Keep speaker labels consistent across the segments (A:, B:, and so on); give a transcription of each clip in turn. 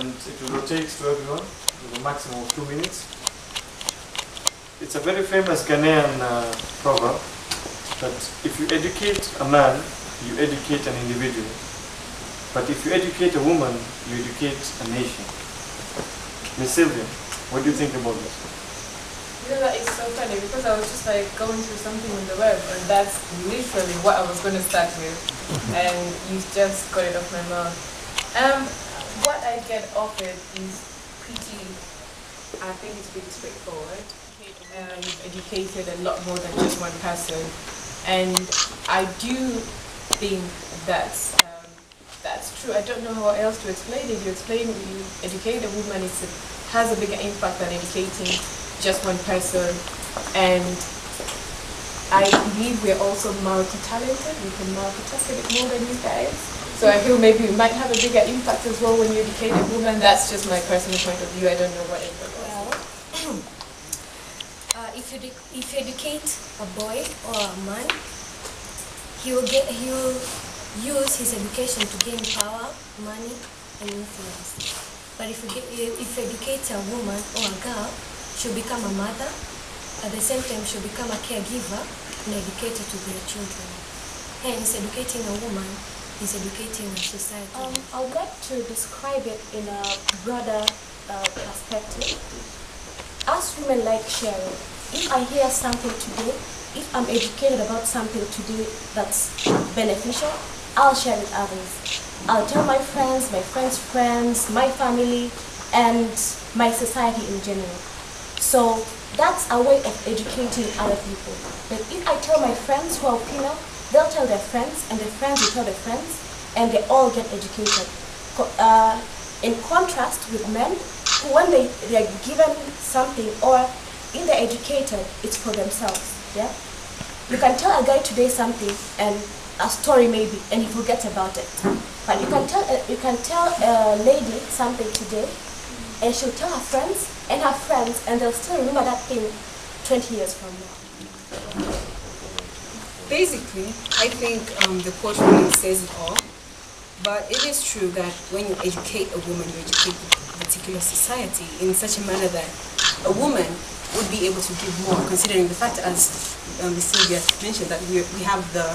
A: and it will rotate to everyone with a maximum of 2 minutes. It's a very famous Ghanaian proverb that if you educate a man, you educate an individual. But if you educate a woman, you educate a nation. Miss Sylvia, what do you think about this?
B: You know, that is so funny because I was just like going through something on the web and that's literally what I was going to start with. And you just got it off my mouth. What I get off it is pretty, I think it's pretty straightforward. You've educated a lot more than just one person. And I do think that's true. I don't know how else to explain it. You educate a woman, it has a bigger impact than educating just one person. And I believe we're also multi-talented. We can multitask a bit more than you guys. So I feel maybe we might have a bigger impact as well when you educate a woman. That's just my personal point of view. I don't know what it was.
C: If you educate a boy or a man, he will use his education to gain power, money, and influence. But if you educate a woman or a girl, she'll become a mother. At the same time, she'll become a caregiver and educator to their children. Hence, educating a woman is educating a society.
D: I would like to describe it in a broader perspective. As women like sharing, if I hear something today, if I'm educated about something today that's beneficial, I'll share with others. I'll tell my friends, my friends' friends, my family, and my society in general. So that's a way of educating other people. But if I tell my friends who are female, they'll tell their friends, and their friends will tell their friends, and they all get educated. In contrast with men, who when they are given something or if they're educated, it's for themselves. Yeah, you can tell a guy today something and a story maybe, and he forgets about it. But you can tell a lady something today, and she'll tell her friends, and they'll still remember that thing 20 years from now.
E: Basically, I think the quote really says it all. But it is true that when you educate a woman, you educate a particular society in such a manner that a woman would be able to give more, considering the fact, as Sylvia mentioned, that we have the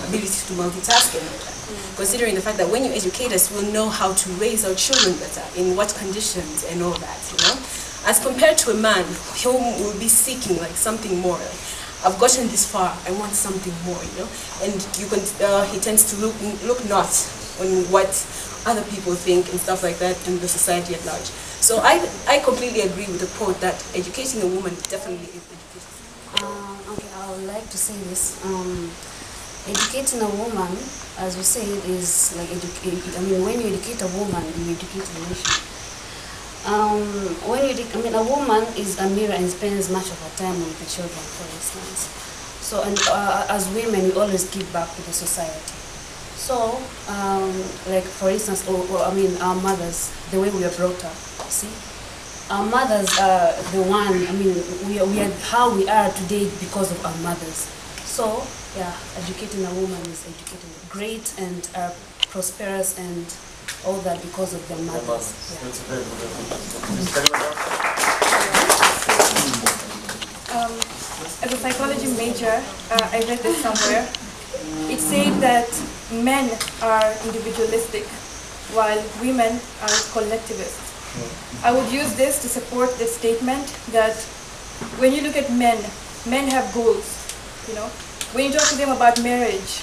E: ability to multitask and all that. Considering the fact that when you educate us, we'll know how to raise our children better, in what conditions and all that, you know? As compared to a man, who will be seeking like something more. Like, I've gotten this far, I want something more, you know? And you can, he tends to look not on what other people think and stuff like that in the society at large. So I completely agree with the quote that educating a woman definitely is education.
C: Okay, I would like to say this. Educating a woman, as we say, is like when you educate a woman, you educate a nation. A woman is a mirror and spends much of her time with the children, for instance. So, and as women, we always give back to the society. So, like for instance, our mothers, the way we are brought up, see? Our mothers are the one, we are how we are today because of our mothers. So, yeah, educating a woman is educating great and prosperous and all that because of their mothers. Yeah.
A: That's very good.
F: As a psychology major, I read this somewhere. It said that men are individualistic while women are collectivist. I would use this to support the statement that when you look at men have goals, you know. When you talk to them about marriage,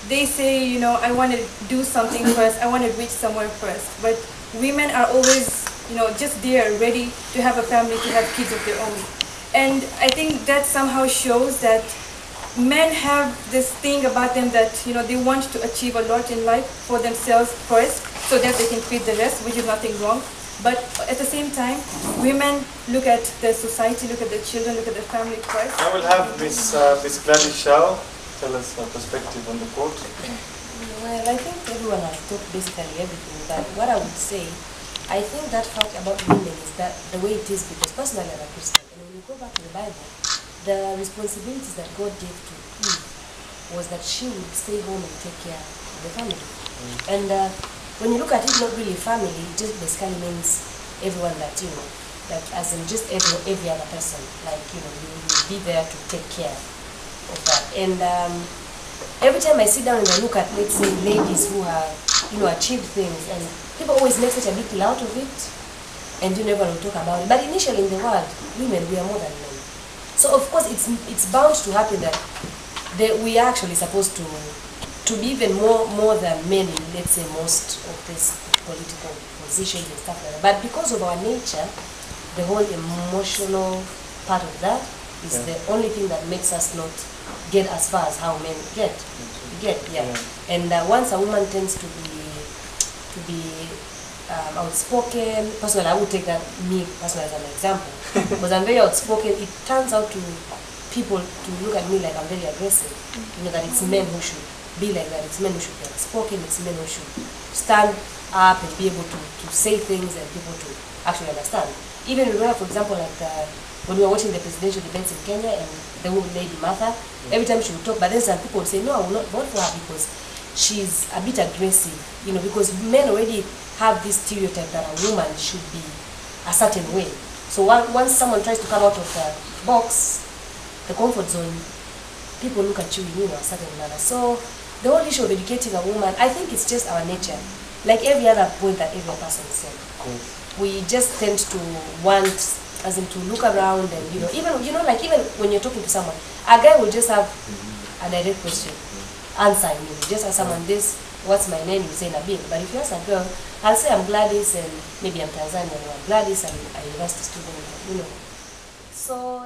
F: they say, you know, I want to do something first, I want to reach somewhere first. But women are always, you know, just there, ready to have a family, to have kids of their own. And I think that somehow shows that men have this thing about them that, you know, they want to achieve a lot in life for themselves first, so that they can feed the rest, which is nothing wrong. But at the same time, women look at the society, look at the children, look at the family first.
A: I will have Miss Gladys tell us her perspective on the quote.
G: Well, I think everyone has talked basically everything, but what I would say, I think that fact about women is that the way it is, because personally I'm a Christian, and when you go back to the Bible, the responsibilities that God gave to Eve was that she would stay home and take care of the family. And when you look at it, not really family, it just basically means everyone that, you know, like as in just every other person, like, you know, you will be there to take care of that. And every time I sit down and I look at, let's say, ladies who have, you know, achieved things, and people always make such a big deal out of it, and you never will talk about it. But initially in the world, women, we are more than men. So of course it's bound to happen that we are actually supposed to be even more than men in, let's say, most of these political positions and stuff like that. But because of our nature, the whole emotional part of that is the only thing that makes us not get as far as how men get. And once a woman tends to be outspoken, personally, I would take that me personally as an example, because I'm very outspoken. It turns out to people to look at me like I'm very aggressive. You know, that it's men who should be like that. It's men who should be outspoken. It's men who should stand up and be able to say things and people to actually understand. Even remember, for example, like when we were watching the presidential debates in Kenya, and the woman lady Martha, every time she would talk, but then some people would say, no, I will not vote for her because she's a bit aggressive, you know, because men already have this stereotype that a woman should be a certain way. So once someone tries to come out of the box, the comfort zone, people look at you in, you know, a certain manner. So the whole issue of educating a woman, I think it's just our nature. Like every other point that every person said. We just tend to want, as in to look around and, you know, even when you're talking to someone, a guy will just have a direct question. Answer, you know, just ask someone this, what's my name, you say Nabil. But if you ask a girl, I'll say I'm Gladys and maybe I'm Tanzanian, or I'm Gladys, I'm a university student, you know. So